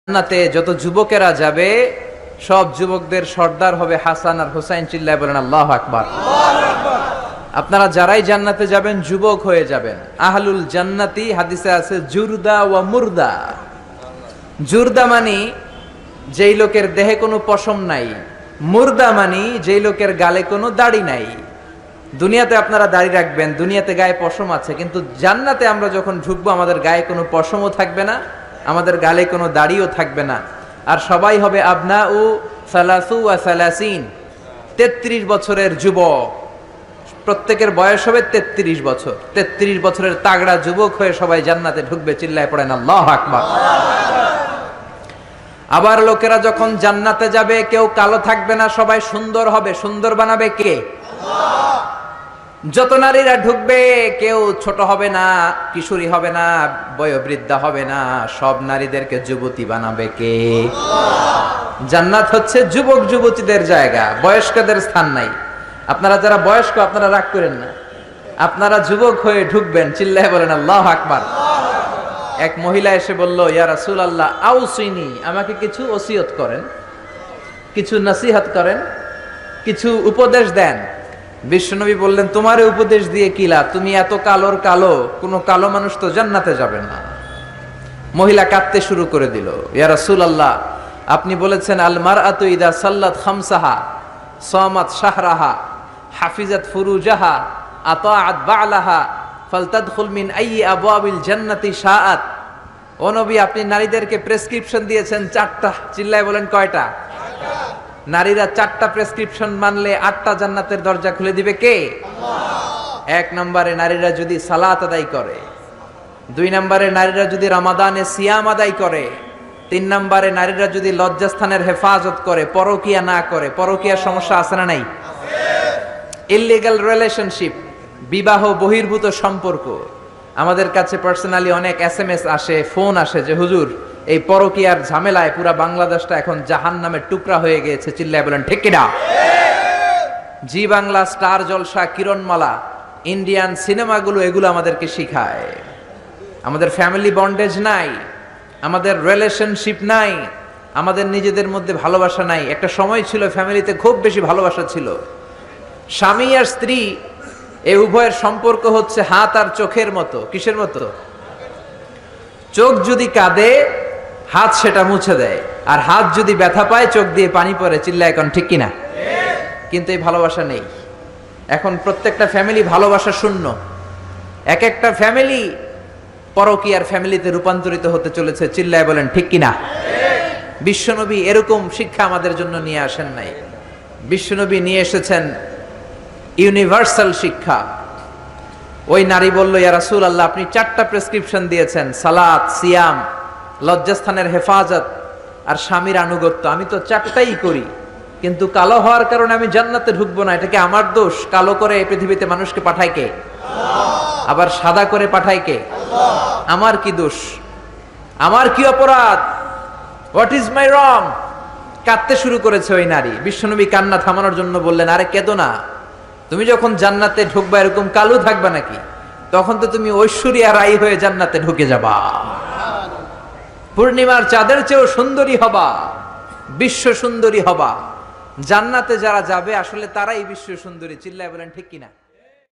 জান্নাতে যত যুবকেরা যাবে সব যুবকদের সর্দার হবে হাসান আর হুসাইন। চিল্লায় বলেন আল্লাহু আকবার। আপনারা যারাই জান্নাতে যাবেন যুবক হয়ে যাবেন। আহলুল জান্নাতি হাদিসে আছে জুরদা ওয়া মুরদা। জুরদা মানি যেই লোকের দেহে কোনো পশম নাই, মুরদা মানি যেই লোকের গালে কোনো দাড়ি নাই। দুনিয়াতে আপনারা দাড়ি রাখবেন, দুনিয়াতে গায়ে পশম আছে, কিন্তু জান্নাতে আমরা যখন ঢুকবো আমাদের গায়ে কোনো পশমও থাকবে না, আমাদের গালে কোনো দাড়িও থাকবে না। আর সবাই হবে আবনাউ সালাসু ওয়া সালাসিন, 33 বছরের যুবক। প্রত্যেকের বয়স হবে 33 বছর। 33 বছরের তাগড়া যুবক হয়ে সবাই জান্নাতে ঢুকবে। চিল্লায় পড়েন আল্লাহু আকবার। আবার লোকেরা যখন জান্নাতে যাবে কেউ কালো থাকবে না, সবাই সুন্দর হবে। সুন্দর বানাবে কে? আল্লাহ। যত নারীরা ঢুকবে কেউ ছোট হবে না, কিশোরী হবে না, বয়োবৃদ্ধা হবে না, সব নারীদেরকে যুবতী বানাবে কে? আল্লাহ। জান্নাত হচ্ছে যুবক যুবতীদের জায়গা, বয়স্কদের স্থান নাই। আপনারা যারা বয়স্ক আপনারা রাগ করেন না, আপনারা যুবক হয়ে ঢুকবেন। চিল্লায় বলেন আল্লাহু আকবার। এক মহিলা এসে বলল, ইয়া রাসূলুল্লাহ আউসিনি, আমাকে কিছু ওসিয়ত করেন, কিছু নসিহত করেন, কিছু উপদেশ দেন। বিশ্বনবী বললেন, তোমারে উপদেশ দিয়ে কি লাভ? তুমি এত কালোর কালো, কোনো কালো মানুষ তো জান্নাতে যাবে না। মহিলা কাঁদতে শুরু করে দিল, ইয়া রাসূলুল্লাহ আপনি বলেছেন আল মারআতু ইদা সাল্লাত খামসাহা সামাত শাহরাহা হাফিজাত ফুরুজাহা আতাআত বা'লাহা ফালতাদখুল মিন আইয়ি আবওয়াবিল জান্নাতি শাআত। ও নবী, আপনি নারীদেরকে প্রেসক্রিপশন দিয়েছেন 4টা। চিল্লায় বলেন কয়টা? 4টা। নারীরা 4টা প্রেসক্রিপশন মানলে 8টা জান্নাতের দরজা খুলে দিবে কে? আল্লাহ। 1 নম্বরে নারীরা যদি সালাত আদায় করে, 2 নম্বরে নারীরা যদি রমাদানে সিয়াম আদায় করে, 3 নম্বরে নারীরা যদি লজ্জাস্থানের হেফাজত করে, পরকিয়া না করে। পরকিয়ার সমস্যা আছে না নাই? ইললিগ্যাল রিলেশনশিপ, বিবাহ বহির্ভূত সম্পর্ক। আমাদের কাছে পার্সোনালি অনেক SMS আসে, ফোন আসে যে হুজুর এই পরকিয়ার ঝামেলায় পুরা বাংলাদেশটা এখন জাহান্নামের টুকরা হয়ে গিয়েছে। চিল্লায় বলেন ঠিক কিনা? জি বাংলা, স্টার জলসা, কিরণমালা, ইন্ডিয়ান সিনেমাগুলো এগুলো আমাদেরকে শিখায়। আমাদের ফ্যামিলি বন্ডেজ নাই, আমাদের রিলেশনশিপ নাই, আমাদের নিজেদের মধ্যে ভালোবাসা নাই। একটা সময় ছিল ফ্যামিলিতে খুব বেশি ভালোবাসা ছিল। স্বামী আর স্ত্রী এই উভয়ের সম্পর্ক হচ্ছে হাত আর চোখের মতো। কিসের মতো? চোখ যদি কাঁদে হাত সেটা মুছে দেয়, আর হাত যদি ব্যথা পায় চোখ দিয়ে পানি পড়ে। চিল্লা এখন ঠিক কিনা? কিন্তু এই ভালোবাসা নেই এখন। প্রত্যেকটা ফ্যামিলি ভালোবাসা শূন্য। এক একটা ফ্যামিলি পরকীয়ার ফ্যামিলিতে রূপান্তরিত হতে চলেছে। চিল্লায় বলেন ঠিক কিনা? বিশ্বনবী এরকম শিক্ষা আমাদের জন্য নিয়ে আসেন নাই। বিশ্বনবী নিয়ে এসেছেন ইউনিভার্সাল শিক্ষা। ওই নারী বলল, ইয়া রাসূলুল্লাহ আপনি 4টা প্রেসক্রিপশন দিয়েছেন, সালাত, সিয়াম, লজ্জাস্থানের হেফাজত আর স্বামীর আনুগত্য। আমি তো 4টাই করি, কিন্তু কালো হওয়ার কারণে আমি জান্নাতে ঢুকবো না। এটা কি আমার দোষ? কালো করে এই পৃথিবীতে মানুষকে পাঠায় কে? আল্লাহ। আবার সাদা করে পাঠায় কে? আল্লাহ। আমার কি দোষ? আমার কি অপরাধ? হোয়াট ইজ মাই রং? কাঁদতে শুরু করেছে ওই নারী। বিশ্বনবী কান্না থামানোর জন্য বললেন, আরে কেঁদো না, তুমি যখন জান্নাতে ঢুকবা এরকম কালো থাকবা নাকি? তখন তো তুমি ঐশ্বরিয়া রাই হয়ে জান্নাতে ঢুকে যাবা, পূর্ণিমার চাঁদের চেয়েও সুন্দরী হবা, বিশ্ব সুন্দরী হবা। জান্নাতে যারা যাবে আসলে তারাই বিশ্ব সুন্দরী। চিল্লায় বলেন ঠিক কিনা?